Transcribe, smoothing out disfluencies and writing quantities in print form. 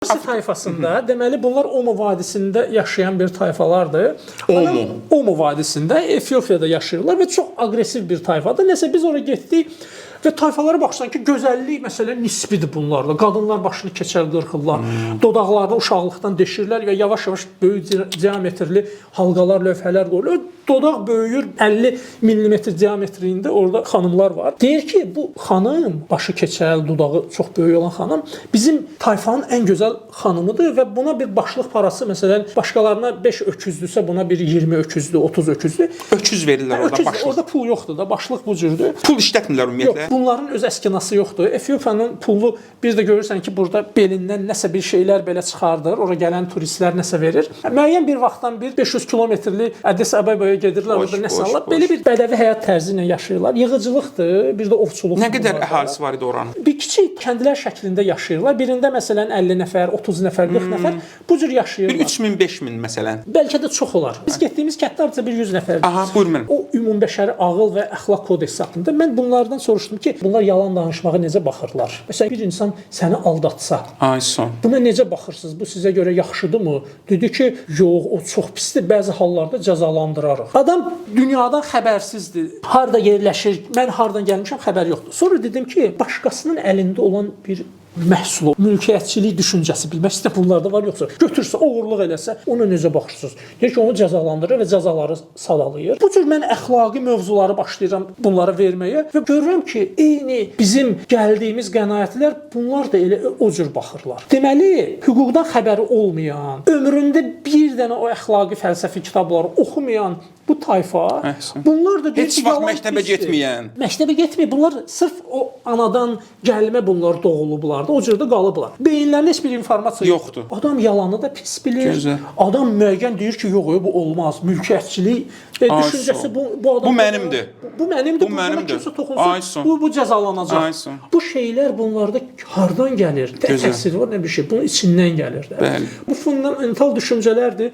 Asi tayfasında, deməli bunlar Omo vadisində yaşayan bir tayfalardır. Omo vadisində, Efiopiyada yaşayırlar və çox aqressiv bir tayfadır. Nəsə biz oraya getdik və tayfalara baxsan ki, gözəllik məsələn nisbidir bunlarla. Qadınlar başını keçər qırxırlar, dodaqlarını uşaqlıqdan deşirlər və yavaş-yavaş böyük diametrli halqalar, lövhələr qoyulur. Dodaq böyüyür, 50 mm diametrində orada xanımlar var. Deyir ki, bu xanım, başı keçəl, dodağı çox böyük olan xanım bizim tayfanın ən gözəl xanımıdır və buna bir başlıq parası, məsələn, başqalarına 5 öküzdürsə, buna bir 20 öküzdür, 30 öküzdür. Öküz verirlər orada başlıq. Orada pul yoxdur da, başlıq bu cürdür. Pul işlətmirlər ümumiyyətlə. Yox, bunların öz əskinası yoxdur. Efiyopiyanın pulu, bir də görürsən ki, burada belindən nəsə bir şeylər belə çıxardır, ora gələn turistlər nəsə verir. Müəyyən bir vaxtdan bir 500 kilometrli Addis Abebaya gedirlər, orada nəsə alırlar. Belə bir bədəvi həyat tərzi ilə yaşayırlar. Yığıcılıqdır, bir də ovçuluqdur. Nə qədər əhalisi var idi oranın? Bir kiçik kəndlər şəklində yaşayırlar. Birində məsələn 50 nəfər, 30 nəfər, 40 nəfər bu cür yaşayırlar. Bir 3000, 5000 məsələn. Bəlkə də çox olar. Biz getdiyimiz kənddə artıq bir 100 nəfərdir. Aha, buyur mənə. O ümumbəşəri ağıl və əxlaq kodeksi haqqında mən bunlardan soruşdum ki, bunlar yalan danışmağa necə baxırlar? Məsələn, bir insan səni aldatsa, Ay son. buna necə baxırsınız? Bu sizə görə yaxşıdırmı? Dedi ki, yox, o çox pisdir. Bəzi hallarda cəzalandırarıq. Adam dünyadan xəbərsizdir. Harda yerləşir, mən hardan gəlmişəm, xəbər yoxdur. Sonra dedim ki, başqasının əlində olan bir məhsul, mülkiyyətçilik düşüncəsi bilmək istəyir bunlarda var yoxsa götürsə, oğurluq eləsə, ona necə baxırsınız? Deyir ki, onu cəzalandırır və cəzaları sadalayır. Bu cür mən əxlaqi mövzuları başlayıram bunlara verməyə və görürəm ki, eyni bizim gəldiyimiz qənaətlər bunlar da elə o cür baxırlar. Deməli, hüquqdan xəbəri olmayan, ömründə bir dənə o əxlaqi fəlsəfi kitabları oxumayan bu tayfa, bunlar da heç vaxt məktəbə getməyən. Məktəbə getməyib. Bunlar sırf o anadan gəlmə bunlar doğulublar da, o cürdə qalıblar. Beyinlərində heç bir informasiya yoxdur. Adam yalanı da pis bilir. Gözəl. Adam müəyyən deyir ki, yox, bu olmaz. Mülkiyyətçilik düşüncəsi bu adam. Bu mənimdir. Bu mənimdir. Bu mənimdir. Kimsə toxunsun. Bu cəzalanacaq. Bu şeylər bunlarda hardan gəlir? Təsir var, nə bir şey. Bunun içindən gəlir də. Bəli. Bu fundamental düşüncələrdir.